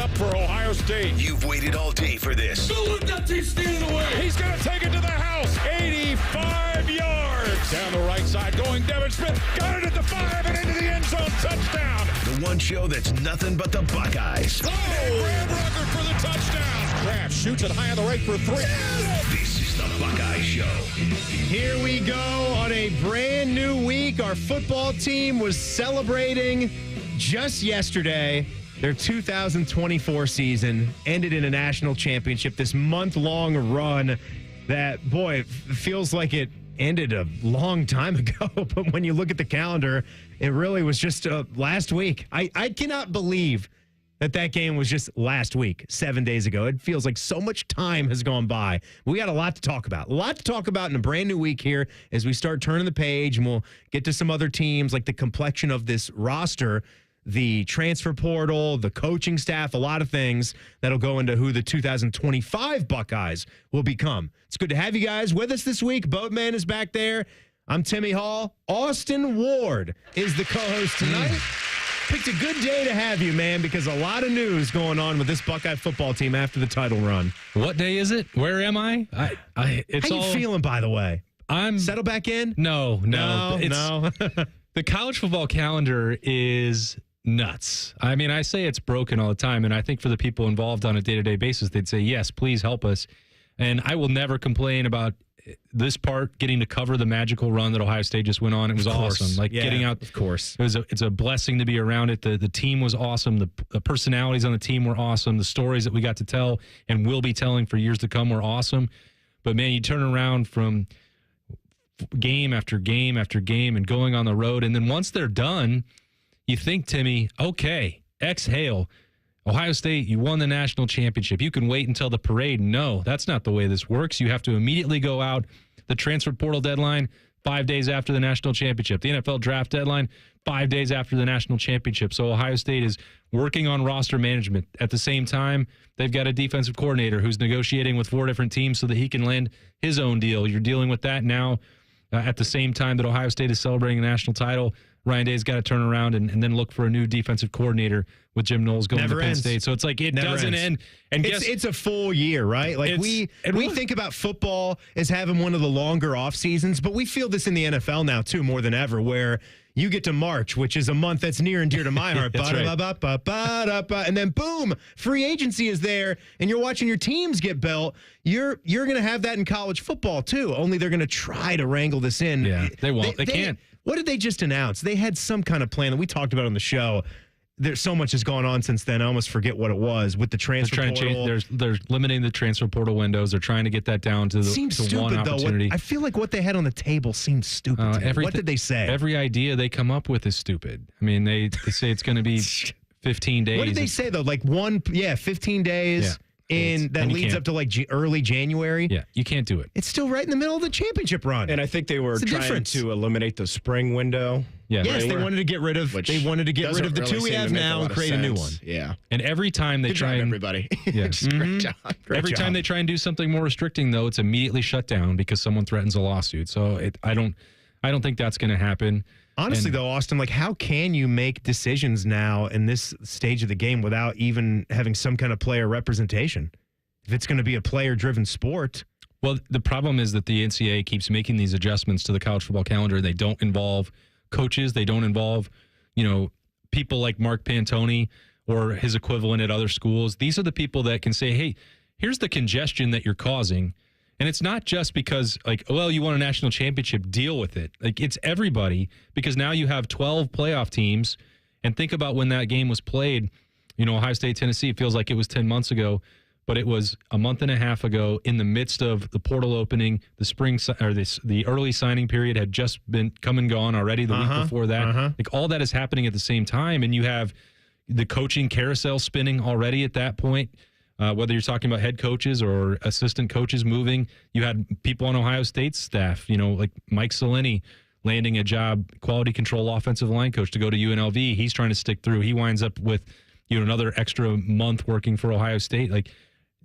up for Ohio State. You've waited all day for this. Don't let that team stand in the way. He's going to take it to the house. 85 yards. Down the right side going Devin Smith. Got it at the 5 and into the end zone. Touchdown. The one show that's nothing but the Buckeyes. Oh, Graham Rucker for the touchdown. Graham shoots it high on the right for 3. This is the Buckeye Show. Here we go on a brand new week. Our football team was celebrating just yesterday. Their 2024 season ended in a national championship. This month-long run that, boy, feels like it ended a long time ago. But when you look at the calendar, it really was just last week. I cannot believe that game was just last week, 7 days ago. It feels like so much time has gone by. We got a lot to talk about. A lot to talk about in a brand new week here as we start turning the page, and we'll get to some other teams, like the complexion of this roster, the transfer portal, the coaching staff, a lot of things that'll go into who the 2025 Buckeyes will become. It's good to have you guys with us this week. Boatman is back there. I'm Timmy Hall. Austin Ward is the co-host tonight. Picked a good day to have you, man, because a lot of news going on with this Buckeye football team after the title run. What day is it? Where am I? How you feeling, by the way? I'm settle back in? No. The college football calendar is nuts. I mean, I say it's broken all the time, and I think for the people involved on a day-to-day basis, they'd say, yes, please help us. And I will never complain about this part, getting to cover the magical run that Ohio State just went on. It was awesome. Getting out, of course. It's a blessing to be around it. The team was awesome. The personalities on the team were awesome. The stories that we got to tell and will be telling for years to come were awesome. But man, you turn around from game after game after game and going on the road, and then once they're done, you think, Timmy, okay, exhale. Ohio State, you won the national championship. You can wait until the parade. No, that's not the way this works. You have to immediately go out. The transfer portal deadline, 5 days after the national championship. The NFL draft deadline, 5 days after the national championship. So Ohio State is working on roster management. At the same time, they've got a defensive coordinator who's negotiating with 4 different teams so that he can land his own deal. You're dealing with that now at the same time that Ohio State is celebrating a national title. Ryan Day's got to turn around and then look for a new defensive coordinator with Jim Knowles going to Penn State. So it's like it doesn't end. And it's a full year, right? Like we think about football as having one of the longer off seasons, but we feel this in the NFL now too, more than ever, where you get to March, which is a month that's near and dear to my heart. And then boom, free agency is there, and you're watching your teams get built. You're going to have that in college football too. Only they're going to try to wrangle this in. Yeah, they won't. They can't. What did they just announce? They had some kind of plan that we talked about on the show. There's so much has gone on since then. I almost forget what it was with the transfer portal. They're limiting the transfer portal windows. They're trying to get that down to seems to stupid, one opportunity. I feel like what they had on the table seems stupid. What did they say? Every idea they come up with is stupid. I mean, they say it's going to be 15 days. What did they say, though? Like 15 days. Yeah. That leads up to like early January. Yeah, you can't do it. It's still right in the middle of the championship run. And I think they were trying to eliminate the spring window. Yeah. Yes, they wanted to get rid of the two we have now and create a new one. Yeah. And every time they try everybody. Yes. Great job. Every time they try and do something more restricting, though, it's immediately shut down because someone threatens a lawsuit. So I don't think that's going to happen. Honestly, though, Austin, like, how can you make decisions now in this stage of the game without even having some kind of player representation? If it's going to be a player-driven sport. Well, the problem is that the NCAA keeps making these adjustments to the college football calendar. They don't involve coaches. They don't involve, people like Mark Pantoni or his equivalent at other schools. These are the people that can say, hey, here's the congestion that you're causing. And it's not just because, you won a national championship, deal with it. Like, it's everybody, because now you have 12 playoff teams. And think about when that game was played. Ohio State, Tennessee, it feels like it was 10 months ago, but it was a month and a half ago in the midst of the portal opening. The spring or the early signing period had just been come and gone already the week before that. Like, all that is happening at the same time. And you have the coaching carousel spinning already at that point. Whether you're talking about head coaches or assistant coaches moving, you had people on Ohio State's staff, like Mike Salini landing a job, quality control offensive line coach, to go to UNLV. He's trying to stick through. He winds up with, another extra month working for Ohio State. Like,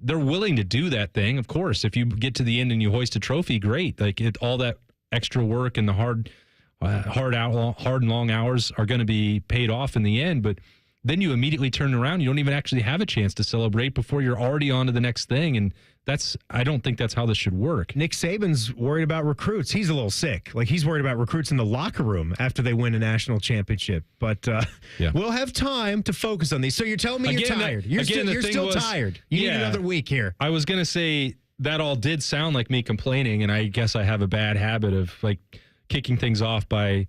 they're willing to do that thing. Of course, if you get to the end and you hoist a trophy, great. Like, all that extra work and the hard and long hours are going to be paid off in the end. But then you immediately turn around. You don't even actually have a chance to celebrate before you're already on to the next thing. And I don't think that's how this should work. Nick Saban's worried about recruits. He's a little sick. Like, he's worried about recruits in the locker room after they win a national championship. But we'll have time to focus on these. So you're telling me you're tired. You're still tired. You need another week here. I was going to say that all did sound like me complaining, and I guess I have a bad habit of, like, kicking things off by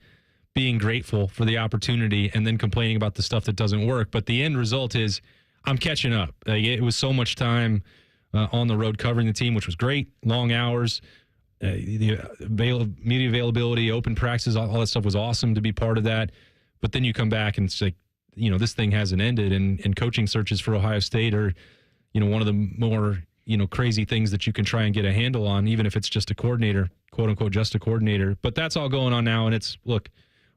being grateful for the opportunity and then complaining about the stuff that doesn't work. But the end result is I'm catching up. Like, it was so much time on the road covering the team, which was great. Long hours, the media availability, open practices, all that stuff was awesome to be part of that. But then you come back and it's like, this thing hasn't ended. And coaching searches for Ohio State are, one of the more, crazy things that you can try and get a handle on, even if it's just a coordinator, quote unquote, just a coordinator. But that's all going on now. And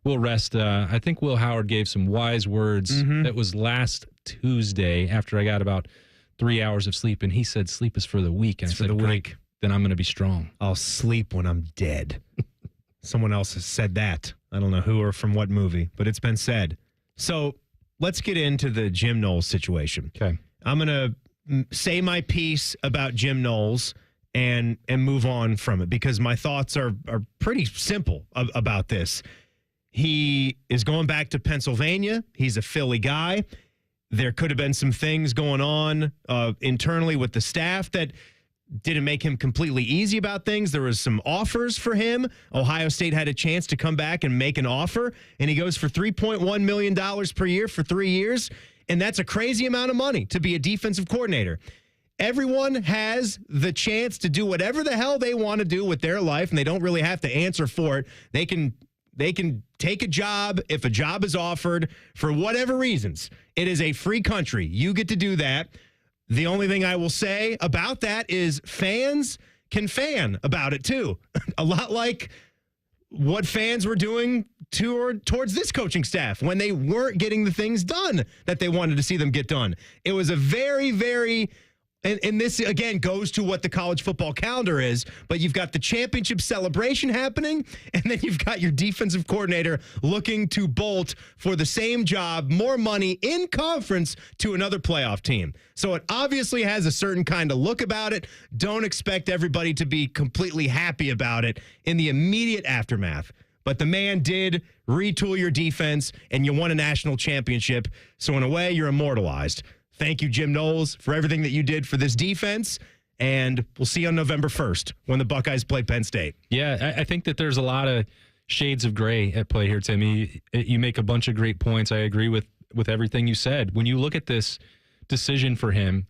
we'll rest. I think Will Howard gave some wise words. Mm-hmm. That was last Tuesday after I got about 3 hours of sleep. And he said, sleep is for the weak. And I said, great, then I'm going to be strong. I'll sleep when I'm dead. Someone else has said that. I don't know who or from what movie, but it's been said. So let's get into the Jim Knowles situation. Okay. I'm going to say my piece about Jim Knowles and move on from it because my thoughts are pretty simple about this. He is going back to Pennsylvania. He's a Philly guy. There could have been some things going on internally with the staff that didn't make him completely easy about things. There was some offers for him. Ohio State had a chance to come back and make an offer, and he goes for $3.1 million per year for 3 years, and that's a crazy amount of money to be a defensive coordinator. Everyone has the chance to do whatever the hell they want to do with their life, and they don't really have to answer for it. They can take a job if a job is offered for whatever reasons. It is a free country. You get to do that. The only thing I will say about that is fans can fan about it too. A lot like what fans were doing towards this coaching staff when they weren't getting the things done that they wanted to see them get done. It was a very, very... And this, again, goes to what the college football calendar is, but you've got the championship celebration happening, and then you've got your defensive coordinator looking to bolt for the same job, more money in conference to another playoff team. So it obviously has a certain kind of look about it. Don't expect everybody to be completely happy about it in the immediate aftermath. But the man did retool your defense, and you won a national championship. So in a way, you're immortalized. Thank you, Jim Knowles, for everything that you did for this defense. And we'll see you on November 1st when the Buckeyes play Penn State. Yeah, I think that there's a lot of shades of gray at play here, Timmy. You make a bunch of great points. I agree with everything you said. When you look at this decision for him,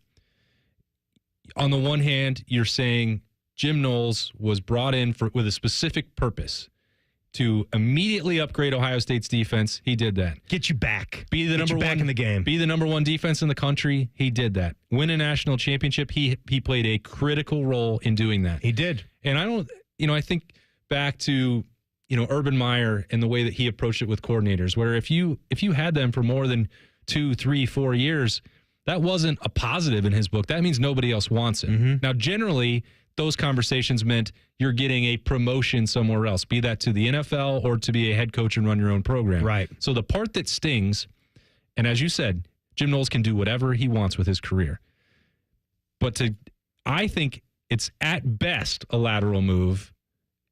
on the one hand, you're saying Jim Knowles was brought in with a specific purpose to immediately upgrade Ohio State's defense. He did that. Get you back. Be the number one back in the game. Be the number one defense in the country. He did that. Win a national championship. He played a critical role in doing that. He did. And I think back to, Urban Meyer and the way that he approached it with coordinators, where if you had them for more than 2, 3, 4 years, that wasn't a positive in his book. That means nobody else wants it. Mm-hmm. Now, generally, those conversations meant you're getting a promotion somewhere else, be that to the NFL or to be a head coach and run your own program. Right. So the part that stings, and as you said, Jim Knowles can do whatever he wants with his career. But I think it's at best a lateral move,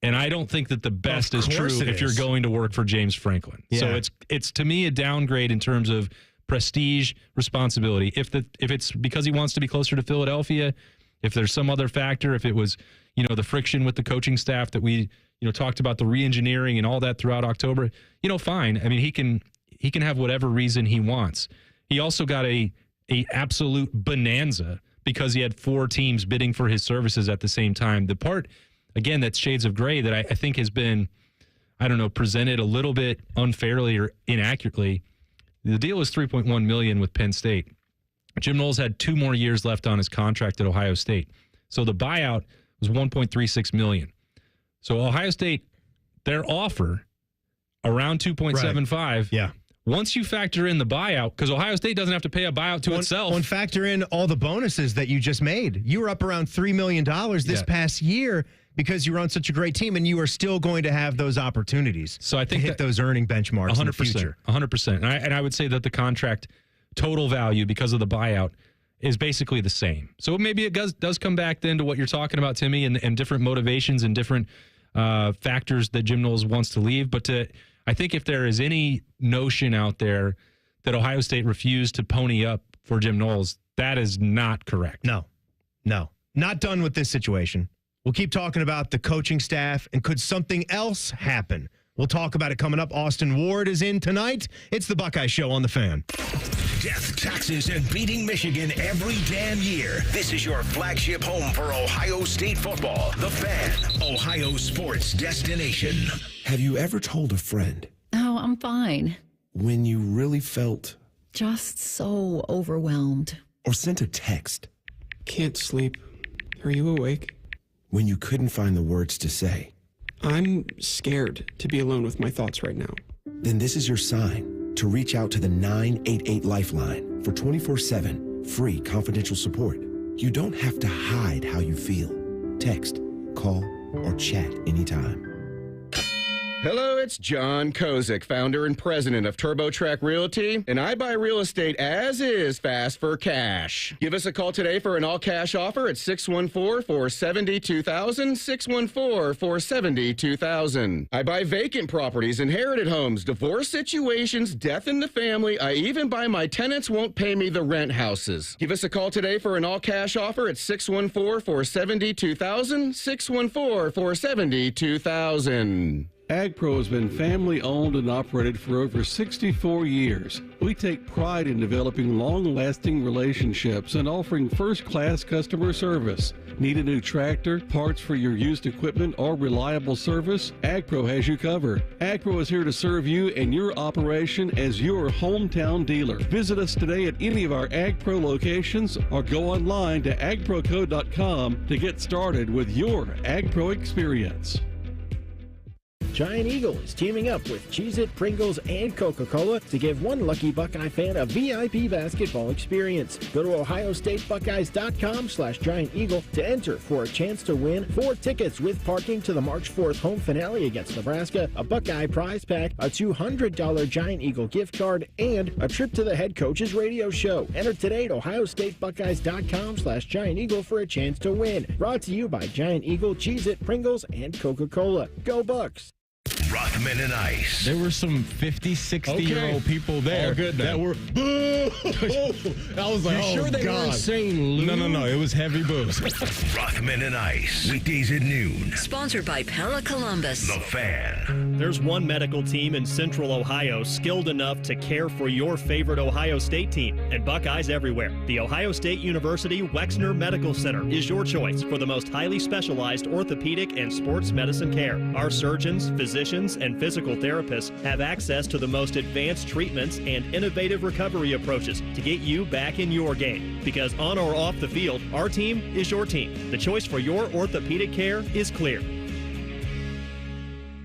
and I don't think that the best is true if you're going to work for James Franklin. Yeah. So it's to me a downgrade in terms of prestige, responsibility. If it's because he wants to be closer to Philadelphia, if there's some other factor, if it was, the friction with the coaching staff that we, talked about, the re-engineering and all that throughout October, fine. I mean, he can have whatever reason he wants. He also got a absolute bonanza because he had 4 teams bidding for his services at the same time. The part, again, that's shades of gray that I think has been, presented a little bit unfairly or inaccurately. The deal was $3.1 million with Penn State. Jim Knowles had 2 more years left on his contract at Ohio State. So the buyout was $1.36 million. So Ohio State, their offer around $2.75. Right. Yeah. Once you factor in the buyout, because Ohio State doesn't have to pay a buyout to itself. And factor in all the bonuses that you just made. You were up around $3 million this past year because you were on such a great team, and you are still going to have those opportunities. So I think to hit those earning benchmarks 100%, in the future. 100%. And I would say that the contract total value because of the buyout is basically the same. So maybe it does come back then to what you're talking about, Timmy, and different motivations and different factors that Jim Knowles wants to leave. But I think if there is any notion out there that Ohio State refused to pony up for Jim Knowles, that is not correct. No. Not done with this situation. We'll keep talking about the coaching staff and could something else happen. We'll talk about it coming up. Austin Ward is in tonight. It's the Buckeye Show on The Fan. Death, taxes, and beating Michigan every damn year. This is your flagship home for Ohio State football. The Fan, Ohio sports destination. Have you ever told a friend Oh, I'm fine. when you really felt, Just so overwhelmed. or sent a text Can't sleep. Are you awake? when you couldn't find the words to say? I'm scared to be alone with my thoughts right now. Then this is your sign to reach out to the 988 Lifeline for 24/7 free confidential support. You don't have to hide how you feel. Text, call, or chat anytime. Hello, it's John Kozik, founder and president of TurboTrack Realty, and I buy real estate as is fast for cash. Give us a call today for an all-cash offer at 614-470-2000, 614-470-2000. I buy vacant properties, inherited homes, divorce situations, death in the family. I even buy my tenants won't pay me the rent houses. Give us a call today for an all-cash offer at 614-470-2000, 614-470-2000. AgPro has been family-owned and operated for over 64 years. We take pride in developing long-lasting relationships and offering first-class customer service. Need a new tractor, parts for your used equipment, or reliable service? AgPro has you covered. AgPro is here to serve you and your operation as your hometown dealer. Visit us today at any of our AgPro locations or go online to agproco.com to get started with your AgPro experience. Giant Eagle is teaming up with Cheez-It, Pringles, and Coca-Cola to give one lucky Buckeye fan a VIP basketball experience. Go to ohiostatebuckeyes.com/Giant Eagle to enter for a chance to win 4 tickets with parking to the March 4th home finale against Nebraska, a Buckeye prize pack, a $200 Giant Eagle gift card, and a trip to the head coach's radio show. Enter today at ohiostatebuckeyes.com/Giant Eagle for a chance to win. Brought to you by Giant Eagle, Cheez-It, Pringles, and Coca-Cola. Go Bucks! Rockman and Ice. There were some 50, 60-year-old people there All good, that were boo. I was like, You sure they weren't saying Lou? No. It was heavy booze. Rockman and Ice. Weekdays at noon. Sponsored by Pella Columbus. The Fan. There's one medical team in Central Ohio skilled enough to care for your favorite Ohio State team, and Buckeyes everywhere. The Ohio State University Wexner Medical Center is your choice for the most highly specialized orthopedic and sports medicine care. Our surgeons, physicians, and physical therapists have access to the most advanced treatments and innovative recovery approaches to get you back in your game. Because on or off the field, our team is your team. The choice for your orthopedic care is clear.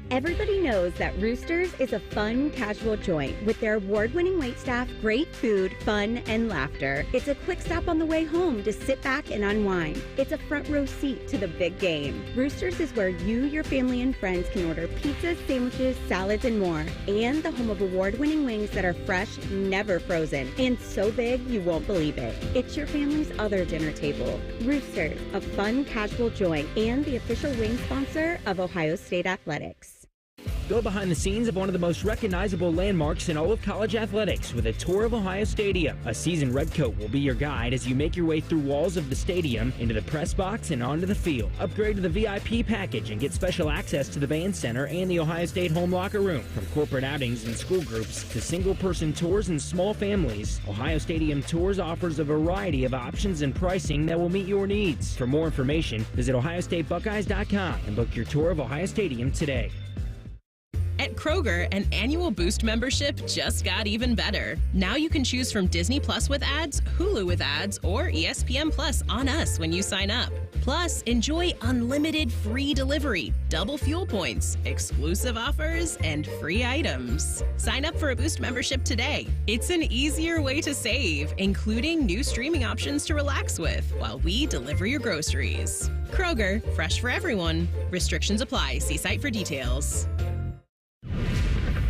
Everybody knows that Roosters is a fun, casual joint with their award-winning waitstaff, great food, fun, and laughter. It's a quick stop on the way home to sit back and unwind. It's a front row seat to the big game. Roosters is where you, your family, and friends can order pizzas, sandwiches, salads, and more. And the home of award-winning wings that are fresh, never frozen, and so big you won't believe it. It's your family's other dinner table. Roosters, a fun, casual joint, and the official wing sponsor of Ohio State Athletics. Go behind the scenes of one of the most recognizable landmarks in all of college athletics with a tour of Ohio Stadium. A seasoned redcoat will be your guide as you make your way through walls of the stadium, into the press box, and onto the field. Upgrade to the VIP package and get special access to the band center and the Ohio State home locker room. From corporate outings and school groups to single-person tours and small families, Ohio Stadium Tours offers a variety of options and pricing that will meet your needs. For more information, visit ohiostatebuckeyes.com and book your tour of Ohio Stadium today. At Kroger, an annual Boost membership just got even better. Now you can choose from Disney Plus with ads, Hulu with ads, or ESPN Plus on us when you sign up. Plus, enjoy unlimited free delivery, double fuel points, exclusive offers, and free items. Sign up for a Boost membership today. It's an easier way to save, including new streaming options to relax with while we deliver your groceries. Kroger, fresh for everyone. Restrictions apply. See site for details.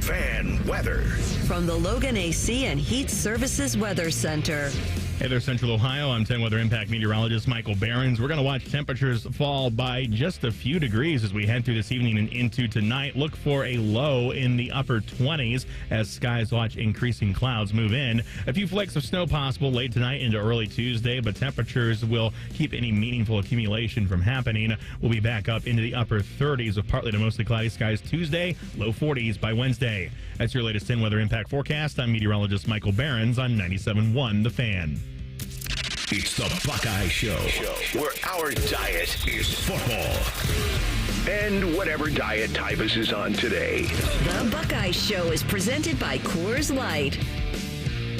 Fan weather. from the Logan AC and Heat Services Weather Center. Hey there, Central Ohio. I'm 10 Weather Impact meteorologist Michael Behrens. We're going to watch temperatures fall by just a few degrees as we head through this evening and into tonight. Look for a low in the upper 20s as skies watch increasing clouds move in. A few flakes of snow possible late tonight into early Tuesday, but temperatures will keep any meaningful accumulation from happening. We'll be back up into the upper 30s with partly to mostly cloudy skies Tuesday, low 40s by Wednesday. That's your latest 10 Weather Impact forecast. I'm meteorologist Michael Behrens on 97.1 The Fan. It's the Buckeye Show, where our diet is football. And whatever diet Tyvus is on today. The Buckeye Show is presented by Coors Light.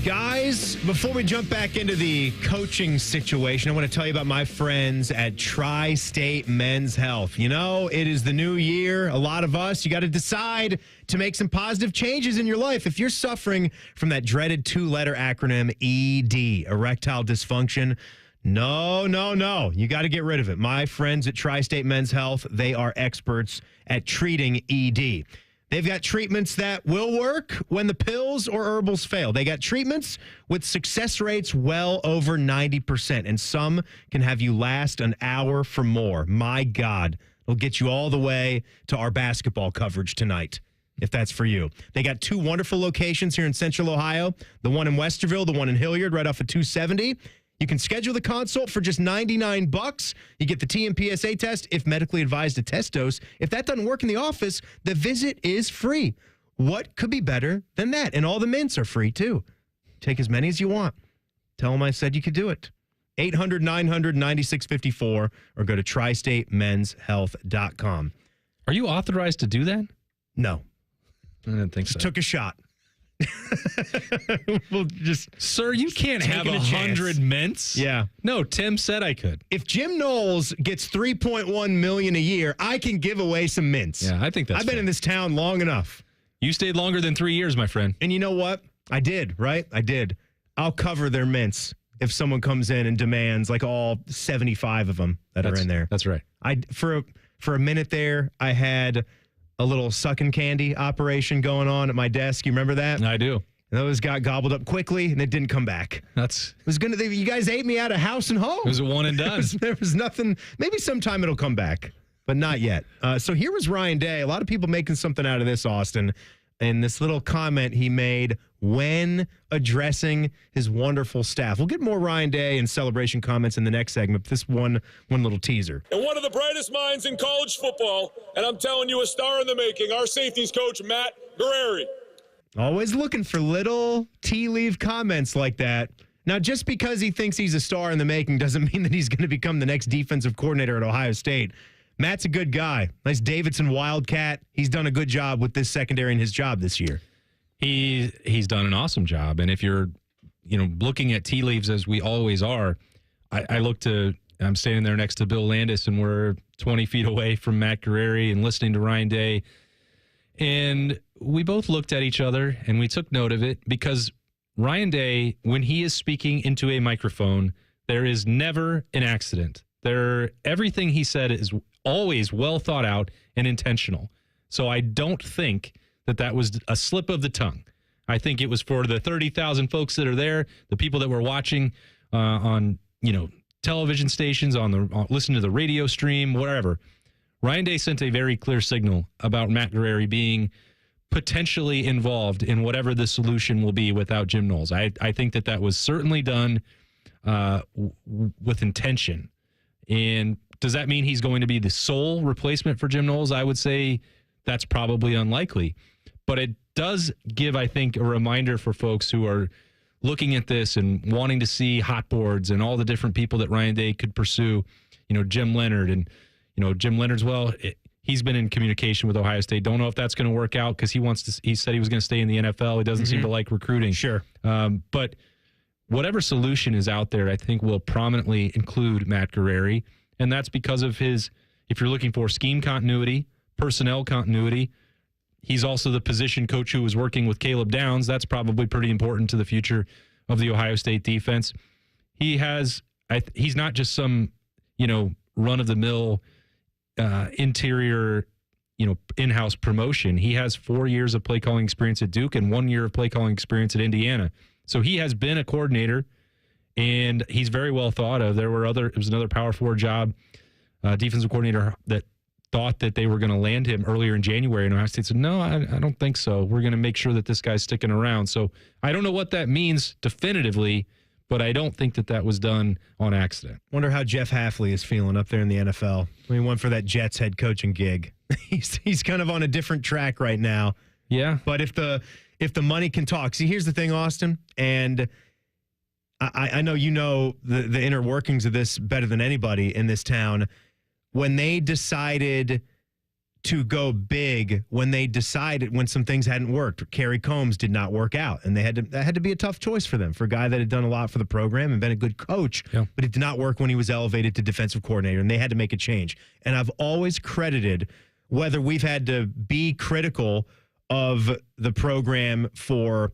Guys, before we jump back into the coaching situation, I want to tell you about my friends at Tri-State Men's Health. You know, it is the new year. A lot of us, you got to decide to make some positive changes in your life. If you're suffering from that dreaded 2-letter acronym ED, erectile dysfunction, no. You got to get rid of it. My friends at Tri-State Men's Health, they are experts at treating ED. They've got treatments that will work when the pills or herbals fail. They got treatments with success rates well over 90%, and some can have you last an hour for more. My God, it'll get you all the way to our basketball coverage tonight, if that's for you. They got 2 wonderful locations here in Central Ohio, the one in Westerville, the one in Hilliard, right off of 270. You can schedule the consult for just $99. You get the TMPSA test if medically advised a test dose. If that doesn't work in the office, the visit is free. What could be better than that? And all the mints are free, too. Take as many as you want. Tell them I said you could do it. 800-900-9654 or go to tristatemenshealth.com. Are you authorized to do that? No. I didn't think so. Took a shot. We'll just, sir, you can't have 100 mints. Yeah. No, Tim said I could. If Jim Knowles gets $3.1 million a year, I can give away some mints. Yeah, I think that's I've been in this town long enough. You stayed longer than 3 years, my friend. And you know what? I did, right? I did. I'll cover their mints if someone comes in and demands like all 75 of them that are in there. That's right. For a minute there, I had a little sucking candy operation going on at my desk. You remember that? I do. And those got gobbled up quickly, and it didn't come back. It was gonna. You guys ate me out of house and home. It was a one and done. There was nothing. Maybe sometime it'll come back, but not yet. So here was Ryan Day. A lot of people making something out of this, Austin, and this little comment he made when addressing his wonderful staff. We'll get more Ryan Day and celebration comments in the next segment. But this one little teaser. And one of the brightest minds in college football, and I'm telling you, a star in the making, our safeties coach, Matt Guerrieri. Always looking for little tea leaf comments like that. Now, just because he thinks he's a star in the making doesn't mean that he's going to become the next defensive coordinator at Ohio State. Matt's a good guy. Nice Davidson Wildcat. He's done a good job with this secondary in his job this year. He's done an awesome job. And if you're, looking at tea leaves as we always are, I'm standing there next to Bill Landis and we're 20 feet away from Matt Guerrieri and listening to Ryan Day. And we both looked at each other and we took note of it because Ryan Day, when he is speaking into a microphone, there is never an accident. Everything he said is always well thought out and intentional. So I don't think that was a slip of the tongue. I think it was for the 30,000 folks that are there, the people that were watching on television stations, listen to the radio stream, whatever. Ryan Day sent a very clear signal about Matt Guerrieri being potentially involved in whatever the solution will be without Jim Knowles. I think that was certainly done with intention. And does that mean he's going to be the sole replacement for Jim Knowles? I would say that's probably unlikely. But it does give, I think, a reminder for folks who are looking at this and wanting to see hot boards and all the different people that Ryan Day could pursue, Jim Leonard. And, Jim Leonard's, he's been in communication with Ohio State. Don't know if that's going to work out because he said he was going to stay in the NFL. He doesn't seem to like recruiting. Sure. But whatever solution is out there, I think will prominently include Matt Guerrieri. And that's because of if you're looking for scheme continuity, personnel continuity, he's also the position coach who was working with Caleb Downs. That's probably pretty important to the future of the Ohio State defense. He's not just some, run-of-the-mill interior in-house promotion. He has 4 years of play calling experience at Duke and 1 year of play calling experience at Indiana. So he has been a coordinator, and he's very well thought of. It was another Power 4 job, defensive coordinator that thought that they were going to land him earlier in January, and Ohio State said, no, I don't think so. We're going to make sure that this guy's sticking around. So I don't know what that means definitively, but I don't think that was done on accident. Wonder how Jeff Hafley is feeling up there in the NFL. He went for that Jets head coaching gig. He's kind of on a different track right now. Yeah. But if the money can talk. See, here's the thing, Austin, and I know you know the inner workings of this better than anybody in this town. When they decided to go big, when some things hadn't worked, Kerry Combs did not work out, and that had to be a tough choice for them, for a guy that had done a lot for the program and been a good coach, but it did not work when he was elevated to defensive coordinator, and they had to make a change. And I've always credited, whether we've had to be critical of the program for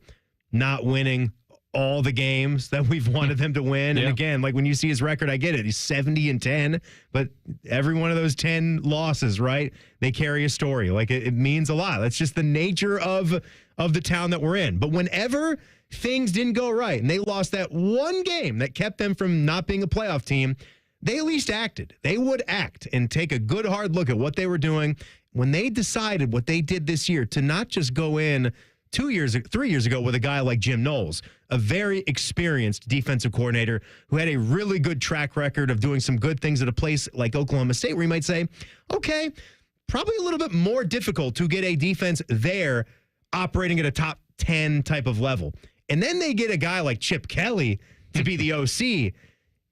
not winning all the games that we've wanted them to win. And again, like when you see his record, I get it. He's 70-10, but every one of those 10 losses, right? They carry a story. Like it means a lot. That's just the nature of the town that we're in. But whenever things didn't go right and they lost that one game that kept them from not being a playoff team, they at least acted. They would act and take a good hard look at what they were doing. When they decided what they did this year to not just go in 3 years ago with a guy like Jim Knowles, a very experienced defensive coordinator who had a really good track record of doing some good things at a place like Oklahoma State, where you might say, okay, probably a little bit more difficult to get a defense there operating at a top 10 type of level. And then they get a guy like Chip Kelly to be the OC.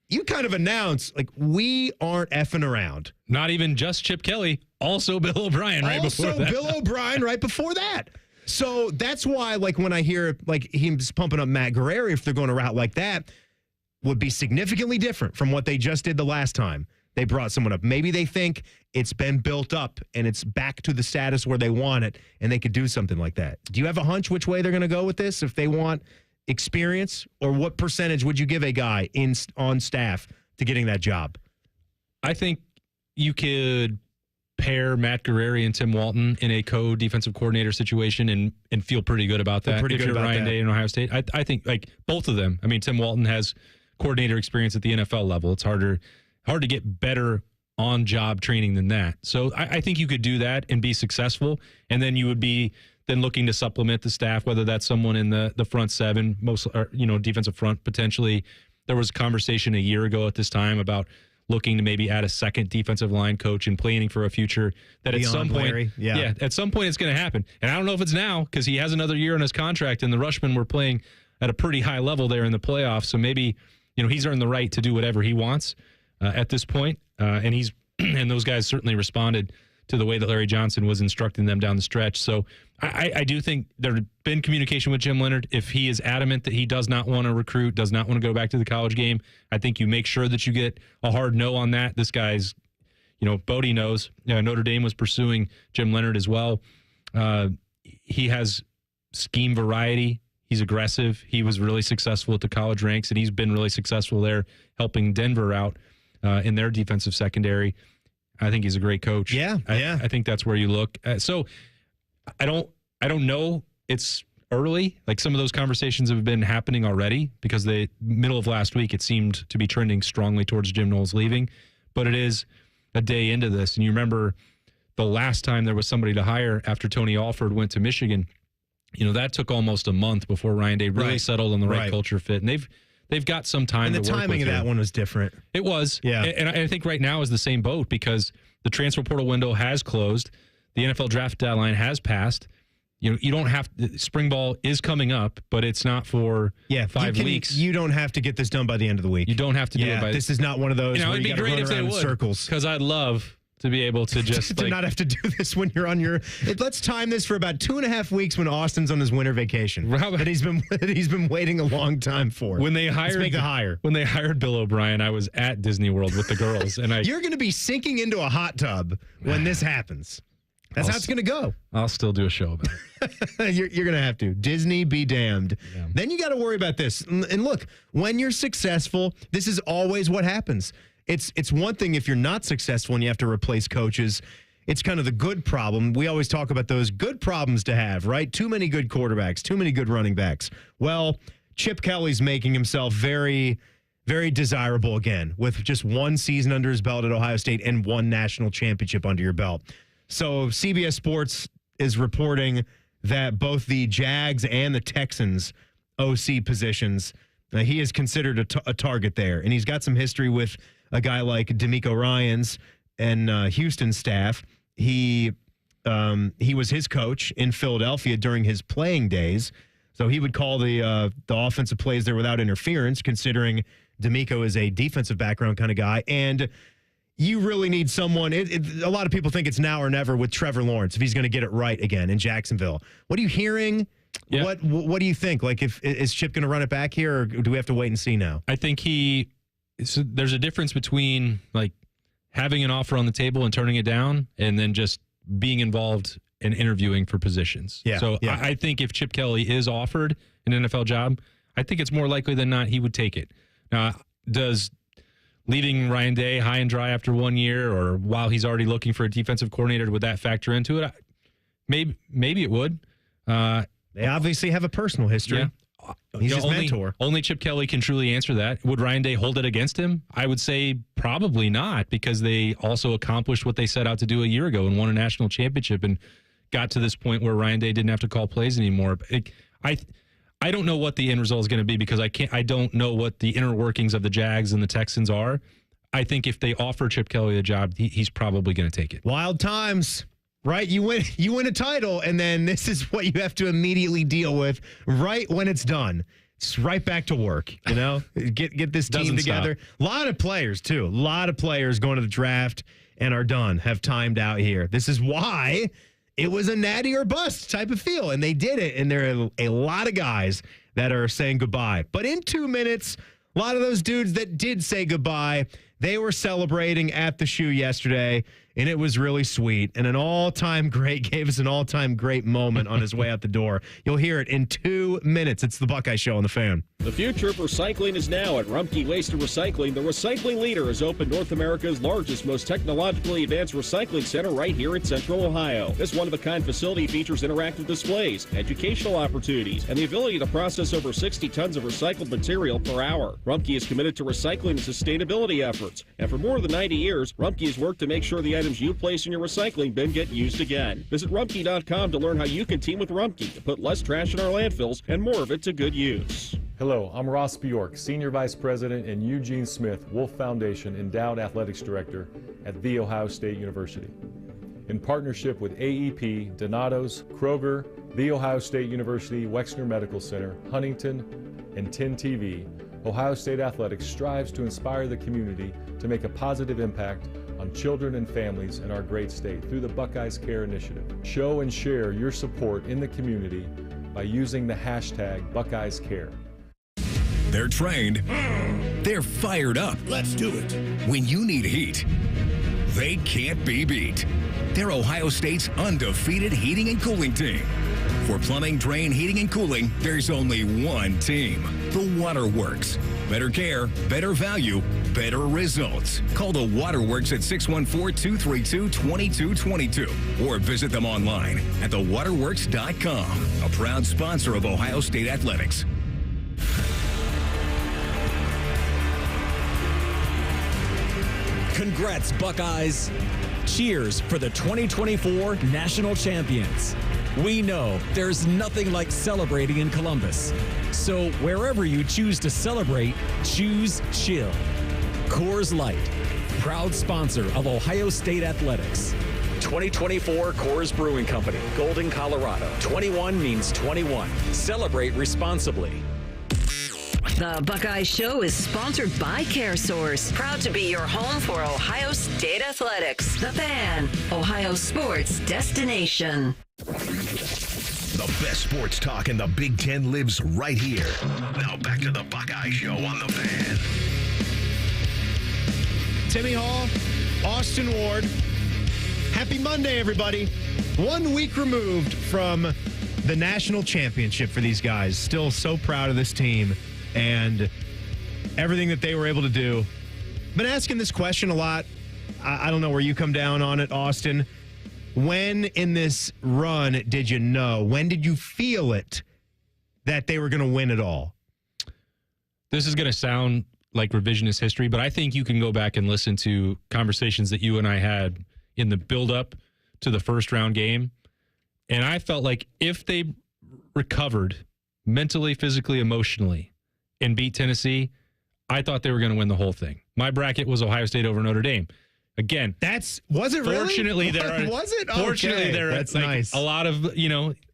You kind of announce, like, we aren't effing around. Not even just Chip Kelly, also Bill O'Brien before that. Also Bill O'Brien right before that. So that's why, like, when I hear, like, he's pumping up Matt Guerrero, if they're going a route like that, would be significantly different from what they just did the last time they brought someone up. Maybe they think it's been built up and it's back to the status where they want it, and they could do something like that. Do you have a hunch which way they're going to go with this? If they want experience, or what percentage would you give a guy on staff to getting that job? I think you could pair Matt Guerrero and Tim Walton in a co-defensive coordinator situation and feel pretty good about that. If you're Ryan Day in Ohio State, I think like both of them. I mean, Tim Walton has coordinator experience at the NFL level. It's hard to get better on-job training than that. So I think you could do that and be successful, and then you would be then looking to supplement the staff, whether that's someone in the front seven, defensive front potentially. There was a conversation a year ago at this time about looking to maybe add a second defensive line coach and planning for a future that at some point, at some point it's going to happen. And I don't know if it's now, because he has another year on his contract, and the Rushmen were playing at a pretty high level there in the playoffs. So maybe, he's earned the right to do whatever he wants at this point. And those guys certainly responded to the way that Larry Johnson was instructing them down the stretch. So I do think there had been communication with Jim Leonhard. If he is adamant that he does not want to recruit, does not want to go back to the college game, I think you make sure that you get a hard no on that. This guy's, Bodie knows. Notre Dame was pursuing Jim Leonhard as well. He has scheme variety. He's aggressive. He was really successful at the college ranks, and he's been really successful there helping Denver out in their defensive secondary. I think he's a great coach. I think that's where you look. So I don't know. It's early. Like, some of those conversations have been happening already, because the middle of last week it seemed to be trending strongly towards Jim Knowles leaving. But it is a day into this, and you remember the last time there was somebody to hire after Tony Alford went to Michigan. That took almost a month before Ryan Day really settled on the right culture fit, and they've got some time to work with. And the timing of that one was different. It was. Yeah. And I think right now is the same boat, because the transfer portal window has closed. The NFL draft deadline has passed. You don't have spring ball is coming up, but it's not for 5 weeks. You don't have to get this done by the end of the week. You don't have to do it by this is not one of those where it'd you be great if they would, circles. Because I'd love to be able to just to not have to do this when you're on your. Let's time this for about 2.5 weeks when Austin's on his winter vacation. That he's been waiting a long time for. When they Let's make a hire. When they hired Bill O'Brien, I was at Disney World with the girls, and you're going to be sinking into a hot tub when this happens. That's how it's going to go. I'll still do a show about it. You're going to have to. Disney be damned. Yeah. Then you got to worry about this. And look, when you're successful, this is always what happens. It's one thing if you're not successful and you have to replace coaches. it's kind of the good problem. We always talk about those good problems to have, right? Too many good quarterbacks, too many good running backs. Well, Chip Kelly's making himself very, very desirable again with just one season under his belt at Ohio State and one national championship under your belt. So CBS Sports is reporting that both the Jags and the Texans OC positions, he is considered a target there. And he's got some history with a guy like DeMeco Ryans and Houston's staff. He was his coach in Philadelphia during his playing days. So he would call the offensive plays there without interference, considering DeMeco is a defensive background kind of guy. And you really need someone. A lot of people think it's now or never with Trevor Lawrence if he's going to get it right again in Jacksonville. What are you hearing? Yeah. What do you think? Like, is Chip going to run it back here, or do we have to wait and see now? I think there's a difference between like having an offer on the table and turning it down, and then just being involved and interviewing for positions. Yeah. So I think if Chip Kelly is offered an NFL job, I think it's more likely than not he would take it. Now, does leaving Ryan Day high and dry after 1 year, or while he's already looking for a defensive coordinator, would that factor into it? Maybe it would. They obviously have a personal history. Yeah. He's his mentor. Only Chip Kelly can truly answer that. Would Ryan Day hold it against him? I would say probably not, because they also accomplished what they set out to do a year ago and won a national championship and got to this point where Ryan Day didn't have to call plays anymore. I don't know what the end result is going to be, because I don't know what the inner workings of the Jags and the Texans are. I think if they offer Chip Kelly a job, he's probably going to take it. Wild times, right? You win a title, and then this is what you have to immediately deal with right when it's done. It's right back to work, Get this team together. A lot of players, too. A lot of players going to the draft and are done, have timed out here. This is why it was a natty or bust type of feel, and they did it, and there are a lot of guys that are saying goodbye. But in 2 minutes, a lot of those dudes that did say goodbye, they were celebrating at the shoe yesterday, and it was really sweet. And an all-time great gave us an all-time great moment on his way out the door. You'll hear it in 2 minutes. It's the Buckeye Show on the Fan. The future of recycling is now at Rumpke Waste and Recycling. The recycling leader has opened North America's largest, most technologically advanced recycling center right here in Central Ohio. This one-of-a-kind facility features interactive displays, educational opportunities, and the ability to process over 60 tons of recycled material per hour. Rumpke is committed to recycling and sustainability efforts. And for more than 90 years, Rumpke has worked to make sure the items you place in your recycling bin get used again. Visit Rumpke.com to learn how you can team with Rumpke to put less trash in our landfills and more of it to good use. Hello, I'm Ross Bjork, Senior Vice President and Eugene Smith, Wolf Foundation Endowed Athletics Director at The Ohio State University. In partnership with AEP, Donato's, Kroger, The Ohio State University Wexner Medical Center, Huntington, and 10 TV, Ohio State Athletics strives to inspire the community to make a positive impact on children and families in our great state through the Buckeyes Care Initiative. Show and share your support in the community by using the hashtag BuckeyesCare. They're trained. They're fired up. Let's do it. When you need heat, they can't be beat. They're Ohio State's undefeated heating and cooling team. For plumbing, drain, heating, and cooling, there's only one team. The Waterworks. Better care, better value, better results. Call the Waterworks at 614-232-2222 or visit them online at thewaterworks.com. A proud sponsor of Ohio State Athletics. Congrats, Buckeyes. Cheers for the 2024 national champions. We know there's nothing like celebrating in Columbus. So wherever you choose to celebrate, choose chill. Coors Light, proud sponsor of Ohio State Athletics. 2024 Coors Brewing Company, Golden, Colorado. 21 means 21. Celebrate responsibly. The Buckeye Show is sponsored by CareSource, proud to be your home for Ohio State Athletics. The Fan, Ohio sports destination. The best sports talk in the Big Ten lives right here. Now back to the Buckeye Show on the Fan. Timmy Hall, Austin Ward. Happy Monday, everybody. 1 week removed from the national championship for these guys. Still so proud of this team and everything that they were able to do. Been asking this question a lot. I don't know where you come down on it, Austin. When in this run did you know? When did you feel it that they were going to win it all? This is going to sound like revisionist history, but I think you can go back and listen to conversations that you and I had in the build-up to the first-round game, and I felt like if they recovered mentally, physically, emotionally, and beat Tennessee, I thought they were going to win the whole thing. My bracket was Ohio State over Notre Dame. Again, was it fortunately really? Was it? Fortunately, Okay. there That's like nice. a lot of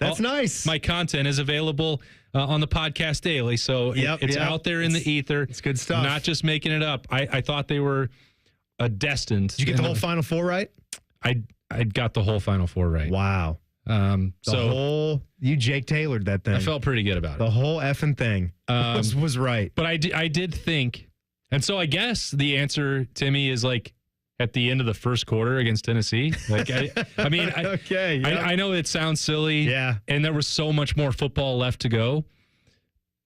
That's nice. My content is available on the podcast daily, so it's out there in the ether. It's good stuff. Not just making it up. I thought they were destined. Did you get the whole Final Four right? I got the whole Final Four right. Wow. You Jake Taylored that thing. I felt pretty good about it. The whole effing thing was right. But I did think, and so I guess the answer, Timmy, is like at the end of the first quarter against Tennessee. Like I mean, okay, yeah. I know it sounds silly, and there was so much more football left to go,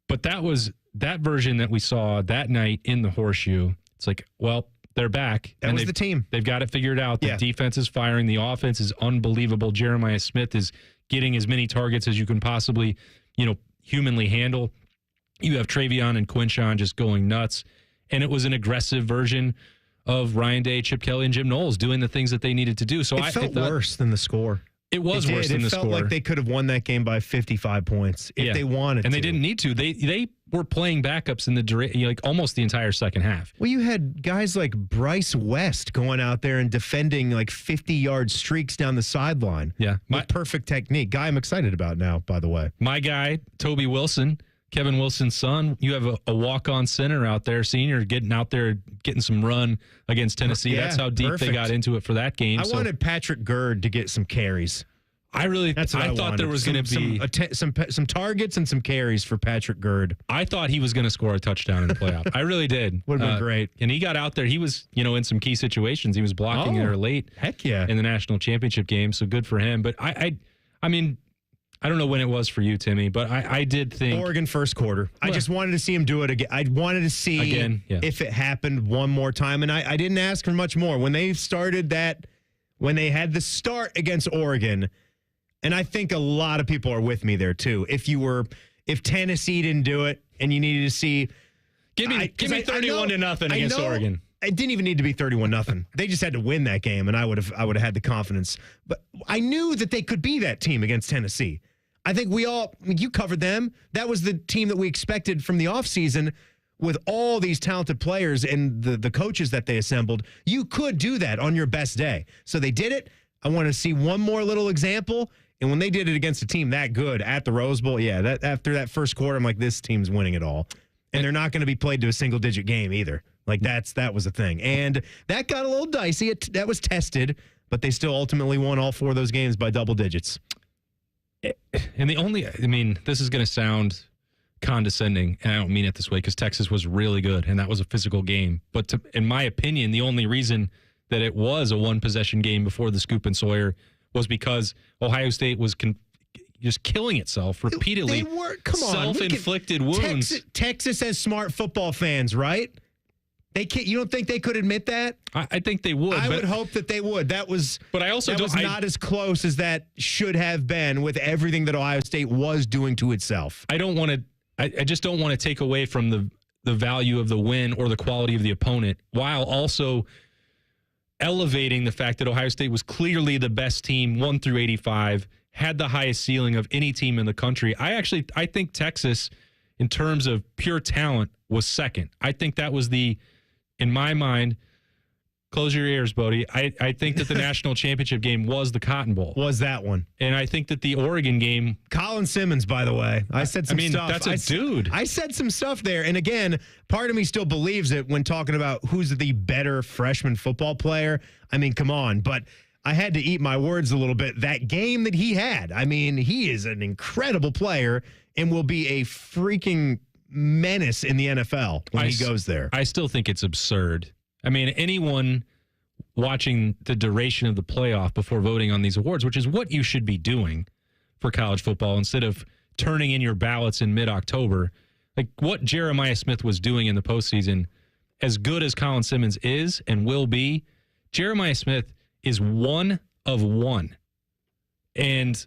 but that version that we saw that night in the Horseshoe. It's like, well, they're back. That was the team. They've got it figured out. The defense is firing. The offense is unbelievable. Jeremiah Smith is getting as many targets as you can possibly, humanly handle. You have Travion and Quinshawn just going nuts. And it was an aggressive version of Ryan Day, Chip Kelly, and Jim Knowles doing the things that they needed to do. So it felt worse than the score. It was worse than the score. It felt like they could have won that game by 55 points if they wanted to. And they didn't need to. They were playing backups in the almost the entire second half. Well, you had guys like Bryce West going out there and defending like 50-yard streaks down the sideline. Yeah. With perfect technique. Guy I'm excited about now, by the way. My guy, Toby Wilson, Kevin Wilson's son. You have a walk-on center out there, senior, getting out there, getting some run against Tennessee. That's how deep they got into it for that game. I wanted Patrick Gerd to get some carries. I thought there was going to be some targets and some carries for Patrick Gerd. I thought he was going to score a touchdown in the playoff. I really did. Would have been great. And he got out there. He was, in some key situations. He was blocking there late. Heck yeah. In the national championship game. So good for him. But I mean, I don't know when it was for you, Timmy, but I did think Oregon first quarter. I just wanted to see him do it again. I wanted to see if it happened one more time. And I didn't ask for much more. When they started that, when they had the start against Oregon. And I think a lot of people are with me there too. If Tennessee didn't do it and you needed to see, give me 31-0 against Oregon. It didn't even need to be 31-0. They just had to win that game, and I would have had the confidence. But I knew that they could be that team against Tennessee. I think you covered them. That was the team that we expected from the offseason with all these talented players and the coaches that they assembled. You could do that on your best day. So they did it. I want to see one more little example. And when they did it against a team that good at the Rose Bowl, after that first quarter, I'm like, this team's winning it all. And they're not going to be played to a single-digit game either. Like, that was a thing. And that got a little dicey. That was tested, but they still ultimately won all 4 of those games by double digits. And this is going to sound condescending, and I don't mean it this way, because Texas was really good, and that was a physical game. But in my opinion, the only reason that it was a one-possession game before the scoop and Sawyer was because Ohio State was just killing itself repeatedly. They were, come on, self-inflicted wounds. Texas has smart football fans, right? You don't think they could admit that? I think they would. I would hope that they would. But I also was not as close as that should have been with everything that Ohio State was doing to itself. I just don't want to take away from the value of the win or the quality of the opponent, while also elevating the fact that Ohio State was clearly the best team, 1 through 85, had the highest ceiling of any team in the country. I think Texas, in terms of pure talent, was second. I think that was in my mind, close your ears, Bodie. I think that the national championship game was the Cotton Bowl. Was that one. And I think that the Oregon game. Colin Simmons, by the way. I said some stuff. That's a dude. I said some stuff there. And again, part of me still believes it when talking about who's the better freshman football player. I mean, come on. But I had to eat my words a little bit. That game that he had, he is an incredible player and will be a freaking menace in the NFL when he goes there. I still think it's absurd. Anyone watching the duration of the playoff before voting on these awards, which is what you should be doing for college football instead of turning in your ballots in mid-October, like what Jeremiah Smith was doing in the postseason, as good as Colin Simmons is and will be, Jeremiah Smith is 1 of 1 And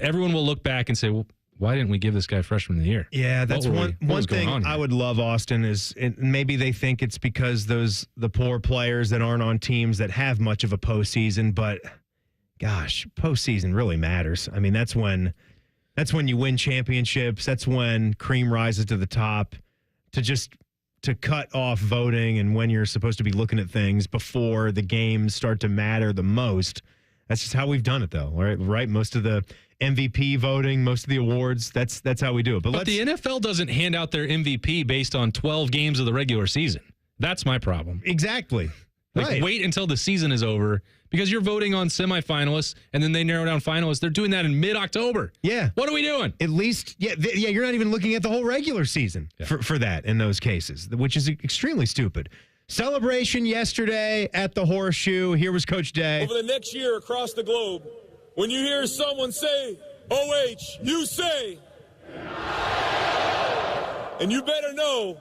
everyone will look back and say, well, why didn't we give this guy freshman of the year? Yeah, that's one thing I would love, Austin, is maybe they think it's because the poor players that aren't on teams that have much of a postseason, but gosh, postseason really matters. I mean, that's when you win championships. That's when cream rises to the top. To cut off voting and when you're supposed to be looking at things before the games start to matter the most. That's just how we've done it, though. Right? Most of the MVP voting, most of the awards, that's how we do it. But the NFL doesn't hand out their MVP based on 12 games of the regular season. That's my problem. Exactly. Right. Wait until the season is over because you're voting on semifinalists and then they narrow down finalists. They're doing that in mid-October. Yeah. What are we doing? At least, you're not even looking at the whole regular season for that in those cases, which is extremely stupid. Celebration yesterday at the Horseshoe. Here was Coach Day. Over the next year across the globe, when you hear someone say, OH, you say. And you better know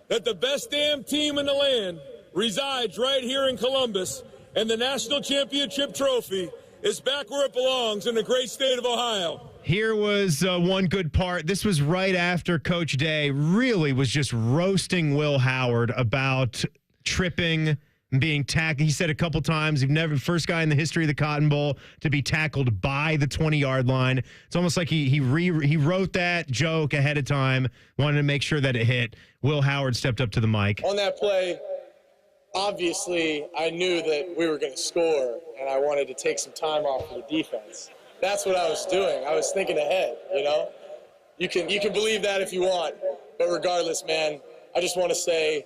that the best damn team in the land resides right here in Columbus, and the national championship trophy is back where it belongs in the great state of Ohio. Here was one good part. This was right after Coach Day really was just roasting Will Howard about tripping and being tackled. He said a couple times, he's never first guy in the history of the Cotton Bowl to be tackled by the 20-yard line. It's almost like he wrote that joke ahead of time, wanted to make sure that it hit. Will Howard stepped up to the mic. On that play, obviously, I knew that we were going to score, and I wanted to take some time off of the defense. That's what I was doing. I was thinking ahead, you know? You can believe that if you want, but regardless, man, I just want to say,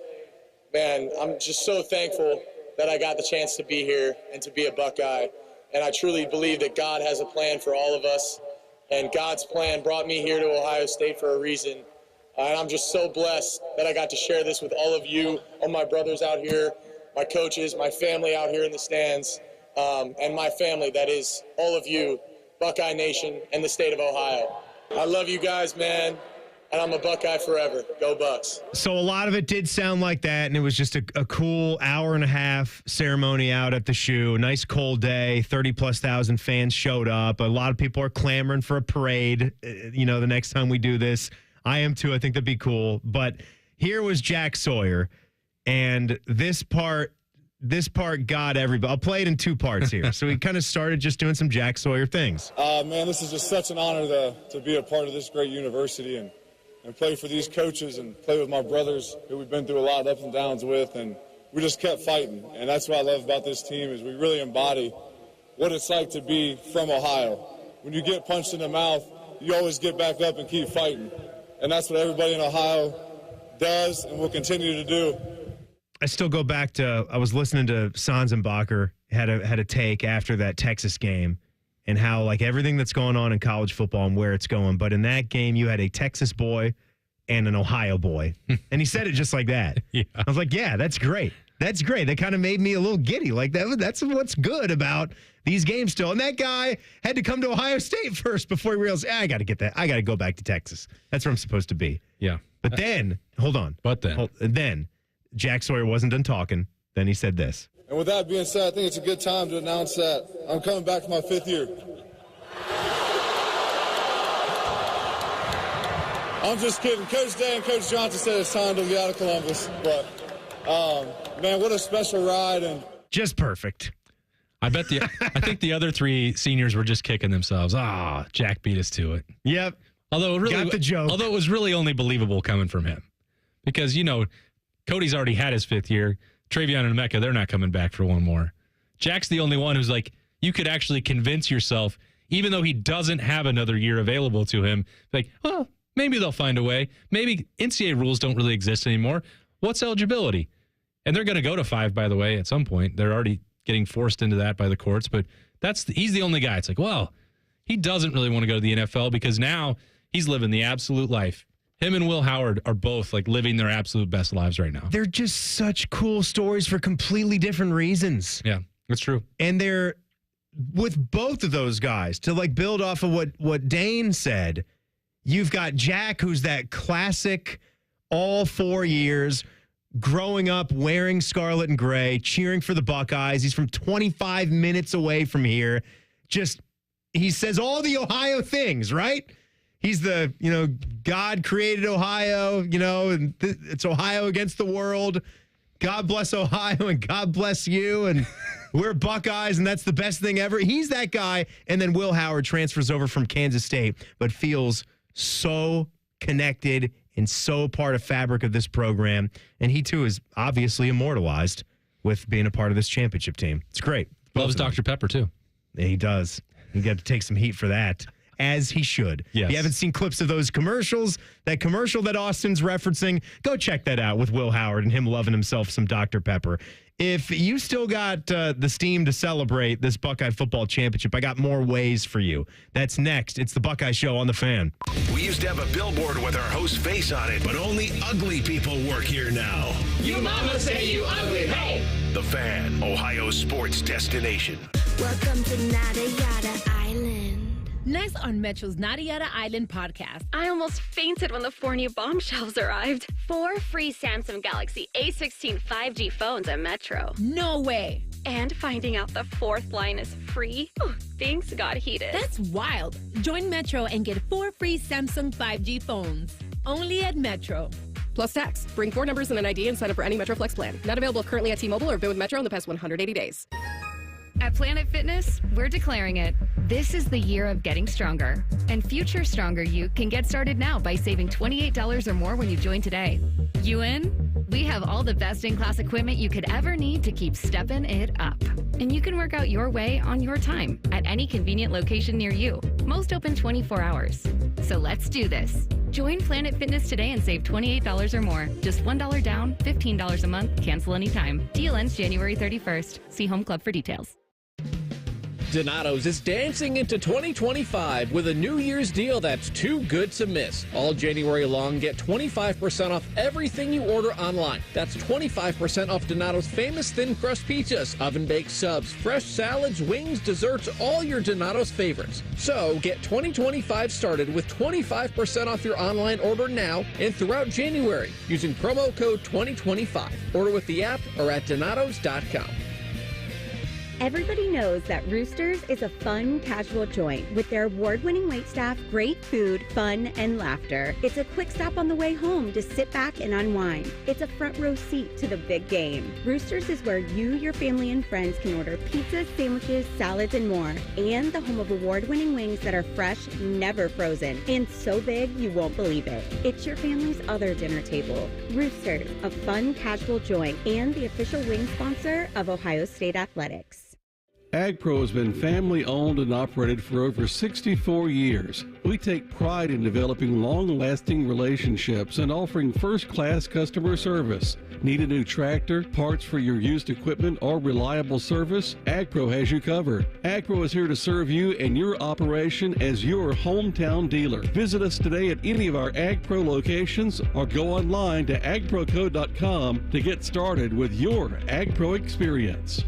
man, I'm just so thankful that I got the chance to be here and to be a Buckeye, and I truly believe that God has a plan for all of us, and God's plan brought me here to Ohio State for a reason. And I'm just so blessed that I got to share this with all of you, all my brothers out here, my coaches, my family out here in the stands, and my family, that is all of you, Buckeye Nation and the state of Ohio. I love you guys, man, and I'm a Buckeye forever. Go Bucks. So a lot of it did sound like that, and it was just a cool hour and a half ceremony out at the Shoe. Nice cold day, 30-plus thousand fans showed up. A lot of people are clamoring for a parade, the next time we do this. I am too. I think that'd be cool. But here was Jack Sawyer, and this part got everybody. I'll play it in two parts here. So we kind of started just doing some Jack Sawyer things. Man, this is just such an honor to be a part of this great university and play for these coaches and play with my brothers who we've been through a lot of ups and downs with, and we just kept fighting. And that's what I love about this team is we really embody what it's like to be from Ohio. When you get punched in the mouth, you always get back up and keep fighting. And that's what everybody in Ohio does and will continue to do. I still go back to, I was listening to Sanzenbacher had a take after that Texas game and how like everything that's going on in college football and where it's going. But in that game, you had a Texas boy and an Ohio boy. And he said it just like that. Yeah. I was like, yeah, that's great. That's great. That kind of made me a little giddy. Like that's what's good about these games still. And that guy had to come to Ohio State first before he realized, I got to get that. I got to go back to Texas. That's where I'm supposed to be. Yeah. But then, hold on. Then Jack Sawyer wasn't done talking. Then he said this. And with that being said, I think it's a good time to announce that I'm coming back for my 5th year. I'm just kidding. Coach Day and Coach Johnson said it's time to get out of Columbus. But, man, what a special ride. And just perfect. I think the other three seniors were just kicking themselves. Jack beat us to it. Yep. Although it was really only believable coming from him. Because, Cody's already had his 5th year. Travion and Emeka, they're not coming back for one more. Jack's the only one who's like, you could actually convince yourself, even though he doesn't have another year available to him, like, well, maybe they'll find a way. Maybe NCAA rules don't really exist anymore. What's eligibility? And they're going to go to 5, by the way, at some point. They're already getting forced into that by the courts, but he's the only guy. It's like, well, he doesn't really want to go to the NFL because now he's living the absolute life. Him and Will Howard are both like living their absolute best lives right now. They're just such cool stories for completely different reasons. Yeah, that's true. And they're with both of those guys to like build off of what Dane said. You've got Jack, who's that classic all 4 years growing up wearing scarlet and gray, cheering for the Buckeyes. He's from 25 minutes away from here. Just he says all the Ohio things, right? He's the, God created Ohio, and it's Ohio against the world. God bless Ohio and God bless you. And we're Buckeyes and that's the best thing ever. He's that guy. And then Will Howard transfers over from Kansas State, but feels so connected and so part of fabric of this program. And he too is obviously immortalized with being a part of this championship team. It's great. Loves Dr. Pepper too. Yeah, he does. You got to take some heat for that. As he should. Yes. If you haven't seen clips of those commercials, that commercial that Austin's referencing, go check that out with Will Howard and him loving himself some Dr. Pepper. If you still got the steam to celebrate this Buckeye football championship, I got more ways for you. That's next. It's the Buckeye Show on The Fan. We used to have a billboard with our host's face on it, but only ugly people work here now. You mama say you ugly, hey! The Fan, Ohio sports destination. Welcome to Nada Yada Island. Next on Metro's Nada Yada Island podcast. I almost fainted when the 4 new bombshells arrived. 4 free Samsung Galaxy A16 5G phones at Metro. No way. And finding out the 4th line is free. Ooh, things got heated. That's wild. Join Metro and get 4 free Samsung 5G phones. Only at Metro. Plus tax. Bring 4 numbers and an ID and sign up for any Metro Flex plan. Not available currently at T-Mobile or been with Metro in the past 180 days. At Planet Fitness, we're declaring it. This is the year of getting stronger. And future stronger you can get started now by saving $28 or more when you join today. You in? We have all the best-in-class equipment you could ever need to keep stepping it up. And you can work out your way on your time at any convenient location near you. Most open 24 hours. So let's do this. Join Planet Fitness today and save $28 or more. Just $1 down, $15 a month, cancel anytime. Deal ends January 31st. See Home Club for details. Donato's is dancing into 2025 with a New Year's deal that's too good to miss. All January long, get 25% off everything you order online. That's 25% off Donato's famous thin crust pizzas, oven-baked subs, fresh salads, wings, desserts, all your Donato's favorites. So get 2025 started with 25% off your online order now and throughout January using promo code 2025. Order with the app or at donatos.com. Everybody knows that Roosters is a fun, casual joint with their award-winning waitstaff, great food, fun, and laughter. It's a quick stop on the way home to sit back and unwind. It's a front row seat to the big game. Roosters is where you, your family, and friends can order pizzas, sandwiches, salads, and more. And the home of award-winning wings that are fresh, never frozen, and so big you won't believe it. It's your family's other dinner table. Roosters, a fun, casual joint, and the official wing sponsor of Ohio State Athletics. AgPro has been family owned and operated for over 64 years. We take pride in developing long-lasting relationships and offering first-class customer service. Need a new tractor, parts for your used equipment, or reliable service? AgPro has you covered. AgPro is here to serve you and your operation as your hometown dealer. Visit us today at any of our AgPro locations or go online to agproco.com to get started with your AgPro experience.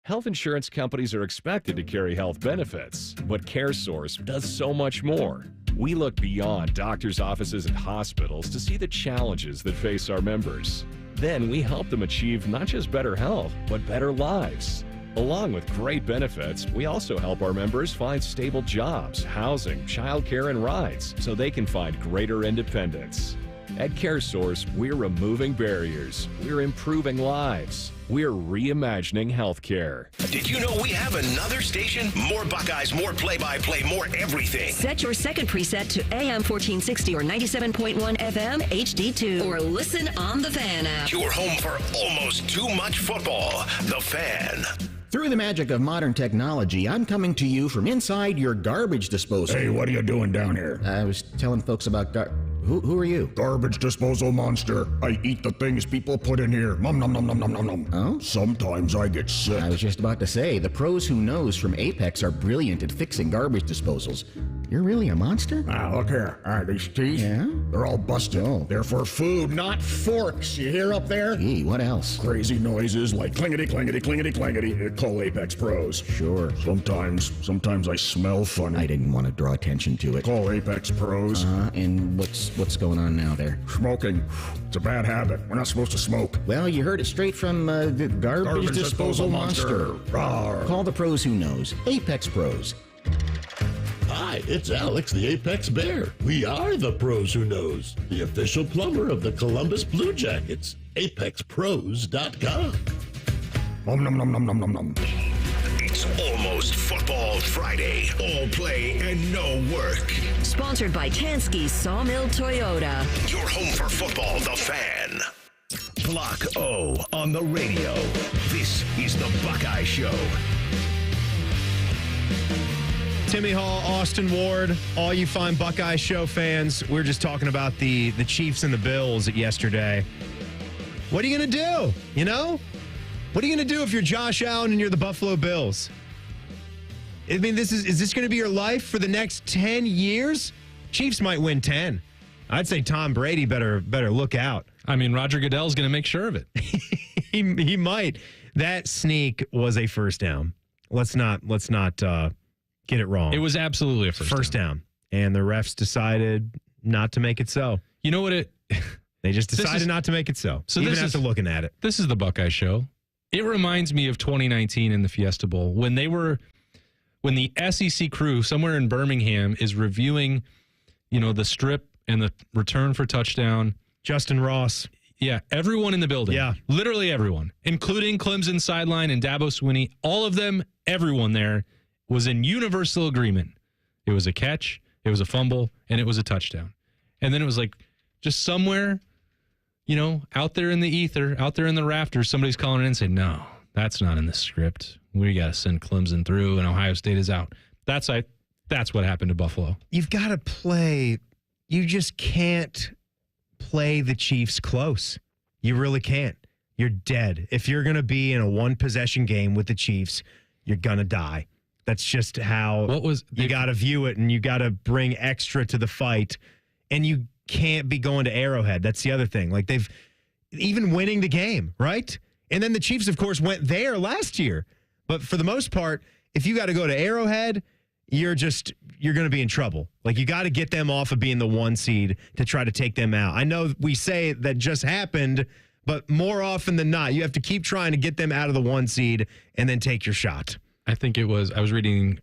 Health insurance companies are expected to carry health benefits, but CareSource does so much more. We look beyond doctors' offices and hospitals to see the challenges that face our members. Then we help them achieve not just better health, but better lives. Along with great benefits, we also help our members find stable jobs, housing, childcare, and rides so they can find greater independence. At CareSource, we're removing barriers. We're improving lives. We're reimagining healthcare. Did you know we have another station? More Buckeyes, more play-by-play, more everything. Set your second preset to AM 1460 or 97.1 FM HD2 or listen on the Fan app. Your home for almost too much football. The Fan. Through the magic of modern technology, I'm coming to you from inside your garbage disposal. Hey, what are you doing down here? I was telling folks about Who are you? Garbage disposal monster. I eat the things people put in here. Nom nom nom nom nom nom nom. Oh? Sometimes I get sick. I was just about to say, the pros who knows from Apex are brilliant at fixing garbage disposals. You're really a monster? Look here. All right, these teeth, they're all busted. They're for food, not forks. You hear up there? Gee, what else? Crazy noises like clingety, clingety, clingety, clingety. Call Apex Pros. Sure. Sometimes I smell funny. I didn't want to draw attention to it. Call Apex Pros. And what's going on now there? Smoking. It's a bad habit. We're not supposed to smoke. Well, you heard it straight from the garbage disposal monster. Call the pros who knows. Apex Pros. Hi, it's Alex, the Apex Bear. We are the pros who knows, the official plumber of the Columbus Blue Jackets. ApexPros.com. Nom nom nom nom nom nom nom. It's almost Football Friday. All play and no work. Sponsored by Tansky's Sawmill Toyota. Your home for football, the Fan. Block O on the radio. This is the Buckeye Show. Timmy Hall, Austin Ward, all you fine Buckeye Show fans. We're just talking about the Chiefs and the Bills yesterday. What are you going to do? You know? What are you going to do if you're Josh Allen and you're the Buffalo Bills? I mean, is this going to be your life for the next 10 years? Chiefs might win 10. I'd say Tom Brady better look out. I mean, Roger Goodell's going to make sure of it. he might. That sneak was a first down. Let's not get it wrong. It was absolutely a first down. And the refs decided not to make it so. You know what they just decided not to make it so. So even after looking at it. This is the Buckeye Show. It reminds me of 2019 in the Fiesta Bowl when the SEC crew somewhere in Birmingham is reviewing, the strip and the return for touchdown. Justin Ross. Yeah, everyone in the building. Yeah. Literally everyone, including Clemson sideline and Dabo Swinney. All of them, everyone there was in universal agreement. It was a catch, it was a fumble, and it was a touchdown. And then it was like just somewhere, out there in the ether, out there in the rafters, somebody's calling in and saying, no, that's not in the script. We got to send Clemson through and Ohio State is out. That's what happened to Buffalo. You've got to play. You just can't play the Chiefs close. You really can't. You're dead. If you're going to be in a one-possession game with the Chiefs, you're going to die. That's just how you got to view it, and you got to bring extra to the fight, and you can't be going to Arrowhead. That's the other thing. Like, they've even winning the game, right? And then the Chiefs, of course, went there last year. But for the most part, if you got to go to Arrowhead, you're going to be in trouble. Like, you got to get them off of being the 1 seed to try to take them out. I know we say that just happened, but more often than not, you have to keep trying to get them out of the 1 seed and then take your shot. I was reading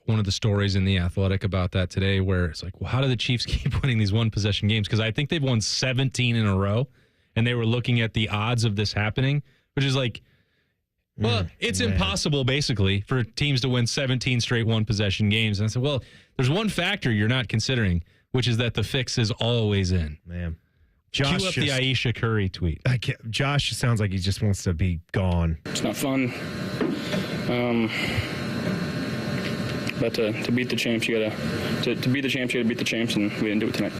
one of the stories in The Athletic about that today where it's like, well, how do the Chiefs keep winning these one-possession games? Because I think they've won 17 in a row, and they were looking at the odds of this happening, which is like, well, it's impossible, basically, for teams to win 17 straight one-possession games. And I said, well, there's one factor you're not considering, which is that the fix is always in. Man. Cue up the Aisha Curry tweet. Josh sounds like he just wants to be gone. It's not fun. But to beat the champs, you gotta beat the champs, and we didn't do it tonight.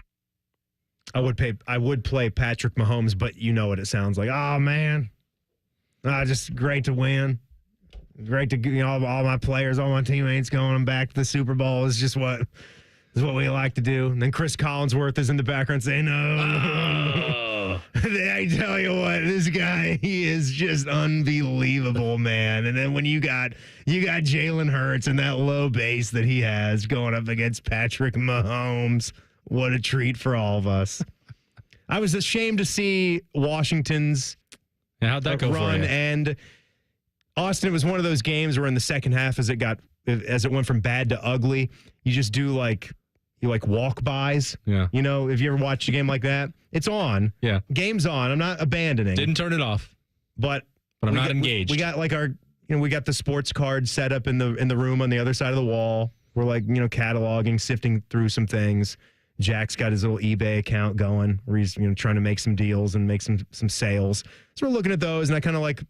I would play Patrick Mahomes, but you know what it sounds like. Oh man, just great to win. Great to all my players, all my teammates going back to the Super Bowl is just what we like to do. And then Chris Collinsworth is in the background saying, "No." I tell you what, this guy, he is just unbelievable, man. And then when you got Jalen Hurts and that low base that he has going up against Patrick Mahomes, what a treat for all of us. I was ashamed to see Washington's how'd that go run, for you? and Austin, it was one of those games where in the second half, as it went from bad to ugly, you just do you walk-bys. Yeah. If you ever watched a game like that, it's on. Yeah. Game's on. I'm not abandoning. Didn't turn it off. But I'm not engaged. We got we got the sports card set up in the room on the other side of the wall. We're cataloging, sifting through some things. Jack's got his little eBay account going where he's trying to make some deals and make some sales. So we're looking at those, and I kind of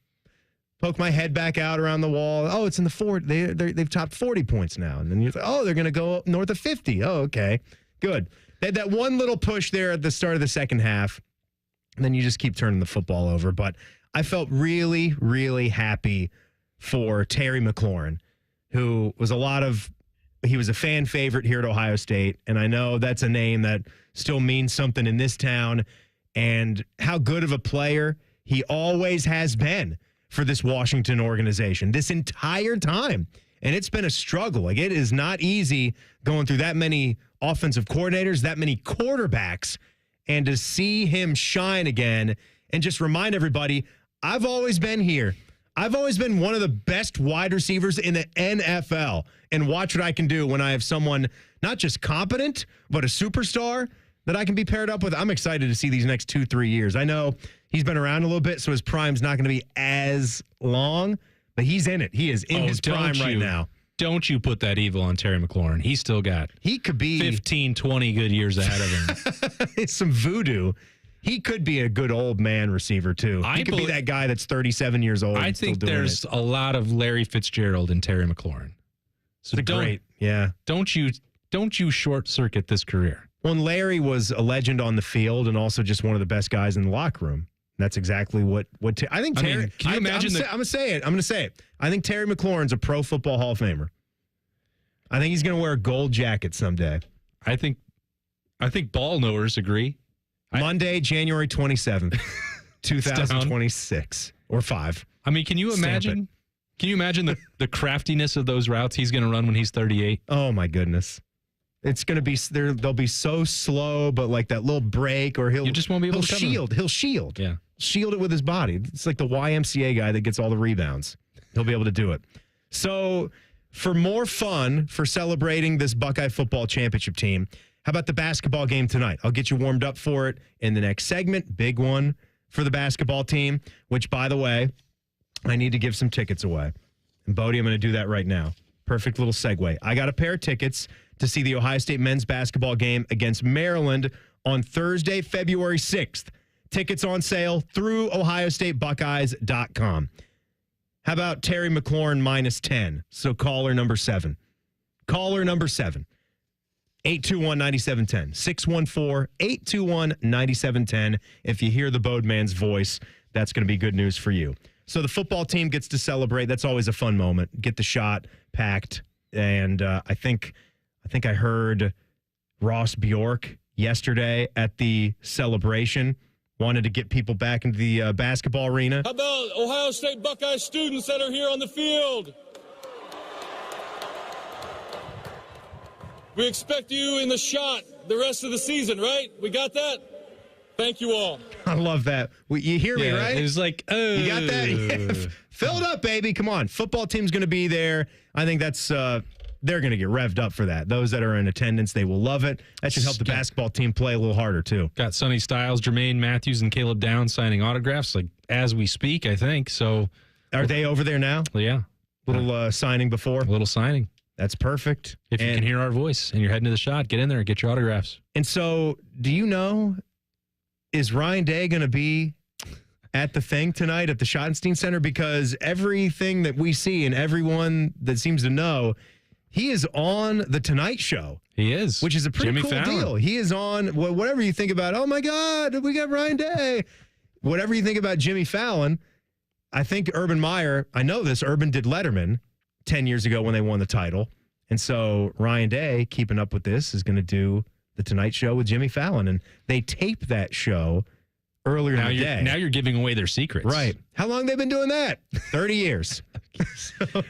poke my head back out around the wall. Oh, it's in the 40. They've topped 40 points now. And then you're like, oh, they're going to go up north of 50. Oh, okay. Good. They had that one little push there at the start of the second half, and then you just keep turning the football over. But I felt really, really happy for Terry McLaurin, who was a lot of He was a fan favorite here at Ohio State, and I know that's a name that still means something in this town, and how good of a player he always has been for this Washington organization this entire time. And it's been a struggle. Like, it is not easy going through that many offensive coordinators, that many quarterbacks, and to see him shine again and just remind everybody, I've always been here. I've always been one of the best wide receivers in the NFL, and watch what I can do when I have someone not just competent, but a superstar that I can be paired up with. I'm excited to see these next 2-3 years. I know he's been around a little bit, so his prime's not going to be as long, but he's in it. He is in his prime right now. Don't you put that evil on Terry McLaurin. He's still got he could be 15, 20 good years ahead of him. It's some voodoo. He could be a good old man receiver, too. He could be that guy that's 37 years old. I think there's a lot of Larry Fitzgerald and Terry McLaurin. So great. Yeah. Don't you short circuit this career. Well, and Larry was a legend on the field and also just one of the best guys in the locker room. That's exactly what I think. Terry, can you imagine I'm going to say it. I'm going to say it. I think Terry McLaurin's a Pro Football Hall of Famer. I think he's going to wear a gold jacket someday. I think ball knowers agree. Monday, January 27th, 2026 or 5. I mean, can you imagine? Can you imagine the craftiness of those routes he's going to run when he's 38? Oh my goodness. It's going to be they'll be so slow, but like that little break, or you just won't be able to shield. He'll shield. Yeah. Shield it with his body. It's like the YMCA guy that gets all the rebounds. He'll be able to do it. So, for more fun, for celebrating this Buckeye football championship team, how about the basketball game tonight? I'll get you warmed up for it in the next segment. Big one for the basketball team, which, by the way, I need to give some tickets away. And Bodie, I'm going to do that right now. Perfect little segue. I got a pair of tickets to see the Ohio State men's basketball game against Maryland on Thursday, February 6th. Tickets on sale through OhioStateBuckeyes.com. How about Terry McLaurin -10? So caller number 7. Caller number 7. 821-9710. 614-821-9710. If you hear the Bodeman's voice, that's going to be good news for you. So the football team gets to celebrate. That's always a fun moment. Get the shot packed. And I think I heard Ross Bjork yesterday at the celebration. Wanted to get people back into the basketball arena. How about Ohio State Buckeye students that are here on the field? We expect you in the shot the rest of the season, right? We got that? Thank you all. I love that. You hear me, right? It was like, oh. You got that? Yeah. Fill it up, baby. Come on. Football team's going to be there. I think that's they're going to get revved up for that. Those that are in attendance, they will love it. That should help the basketball team play a little harder, too. Got Sonny Styles, Jermaine Matthews, and Caleb Downs signing autographs, like as we speak, I think. So, are they over there now? Yeah. Little signing before? A little signing. That's perfect. If you can hear our voice and you're heading to the shot, get in there and get your autographs. And so, do you know, is Ryan Day going to be at the thing tonight at the Schottenstein Center? Because everything that we see and everyone that seems to know, he is on The Tonight Show. He is. Which is a pretty cool deal. He is on, whatever you think about, oh my God, we got Ryan Day. Whatever you think about Jimmy Fallon, I think Urban Meyer, I know this, Urban did Letterman 10 years ago when they won the title. And so Ryan Day, keeping up with this, is going to do The Tonight Show with Jimmy Fallon. And they taped that show earlier in the day. Now you're giving away their secrets. Right. How long they been doing that? 30 years.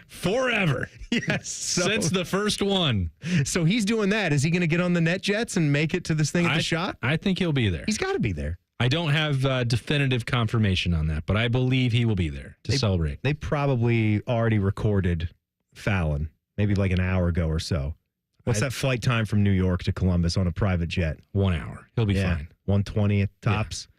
Forever. Yes. Since the first one. So he's doing that. Is he going to get on the NetJets and make it to this thing at the shot? I think he'll be there. He's got to be there. I don't have definitive confirmation on that, but I believe he will be there to celebrate. They probably already recorded Fallon, maybe like an hour ago or so. What's that flight time from New York to Columbus on a private jet? 1 hour. He'll be fine. 120 at tops. Yeah.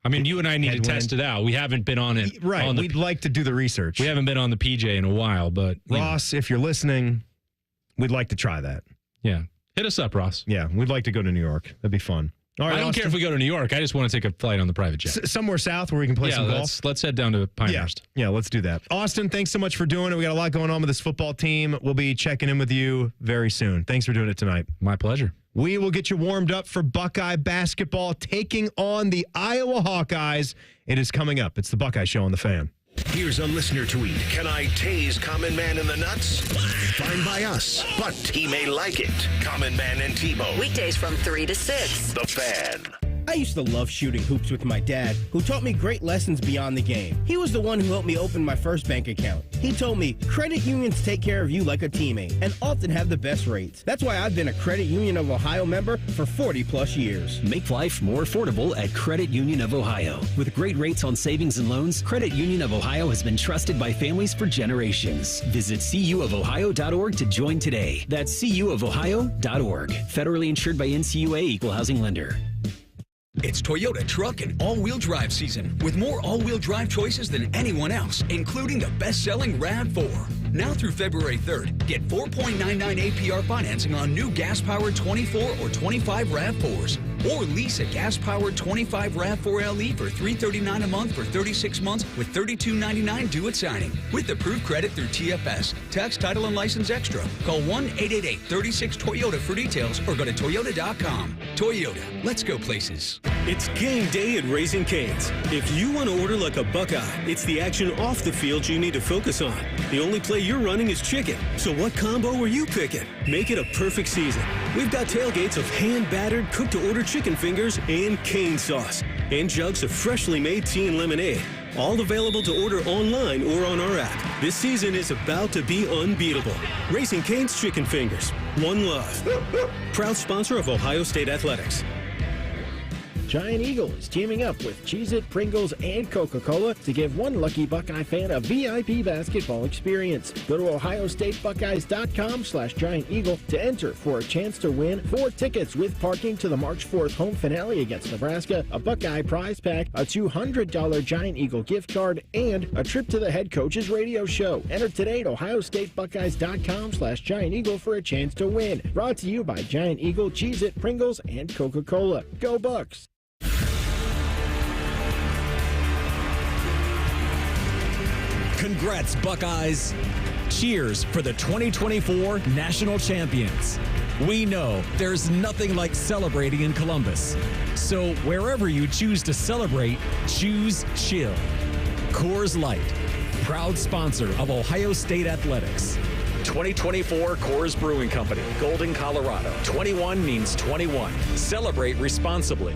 I mean, you and I need to test it out. We haven't been on it. Right. We'd like to do the research. We haven't been on the PJ in a while, but Ross, if you're listening, we'd like to try that. Yeah. Hit us up, Ross. Yeah. We'd like to go to New York. That'd be fun. All right, I don't care if we go to New York. I just want to take a flight on the private jet. Somewhere south where we can play some golf. Let's head down to Pinehurst. Yeah, let's do that. Austin, thanks so much for doing it. We got a lot going on with this football team. We'll be checking in with you very soon. Thanks for doing it tonight. My pleasure. We will get you warmed up for Buckeye basketball taking on the Iowa Hawkeyes. It is coming up. It's the Buckeye Show on the Fan. Here's a listener tweet. Can I tase Common Man in the nuts? Fine by us, but he may like it. Common Man and Tebow. Weekdays from 3 to 6. The Fan. I used to love shooting hoops with my dad, who taught me great lessons beyond the game. He was the one who helped me open my first bank account. He told me, credit unions take care of you like a teammate and often have the best rates. That's why I've been a Credit Union of Ohio member for 40 plus years. Make life more affordable at Credit Union of Ohio. With great rates on savings and loans, Credit Union of Ohio has been trusted by families for generations. Visit cuofohio.org to join today. That's cuofohio.org. Federally insured by NCUA, Equal Housing Lender. It's Toyota truck and all-wheel drive season with more all-wheel drive choices than anyone else, including the best-selling RAV4. Now through February 3rd, get 4.99 APR financing on new gas-powered 24 or 25 RAV4s. Or lease a gas-powered 25 RAV4 LE for $339 a month for 36 months with $32.99 due at signing. With approved credit through TFS. Tax, title, and license extra. Call 1-888-36-TOYOTA for details or go to Toyota.com. Toyota, let's go places. It's game day at Raising Cane's. If you want to order like a Buckeye, it's the action off the field you need to focus on. The only play you're running is chicken. So what combo are you picking? Make it a perfect season. We've got tailgates of hand-battered, cooked-to-order chicken fingers and cane sauce. And jugs of freshly made tea and lemonade. All available to order online or on our app. This season is about to be unbeatable. Raising Cane's Chicken Fingers. One love. Proud sponsor of Ohio State Athletics. Giant Eagle is teaming up with Cheez-It, Pringles, and Coca-Cola to give one lucky Buckeye fan a VIP basketball experience. Go to ohiostatebuckeyes.com/Giant Eagle to enter for a chance to win 4 tickets with parking to the March 4th home finale against Nebraska, a Buckeye prize pack, a $200 Giant Eagle gift card, and a trip to the head coach's radio show. Enter today at ohiostatebuckeyes.com/Giant Eagle for a chance to win. Brought to you by Giant Eagle, Cheez-It, Pringles, and Coca-Cola. Go Bucks! Congrats, Buckeyes. Cheers for the 2024 national champions. We know there's nothing like celebrating in Columbus. So wherever you choose to celebrate, choose chill. Coors Light, proud sponsor of Ohio State Athletics. 2024 Coors Brewing Company, Golden, Colorado. 21 means 21. Celebrate responsibly.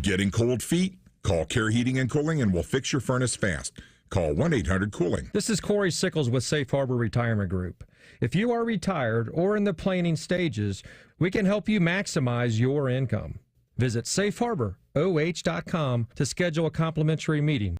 Getting cold feet? Call Care Heating and Cooling and we'll fix your furnace fast. Call 1-800-COOLING. This is Corey Sickles with Safe Harbor Retirement Group. If you are retired or in the planning stages, we can help you maximize your income. Visit safeharboroh.com to schedule a complimentary meeting.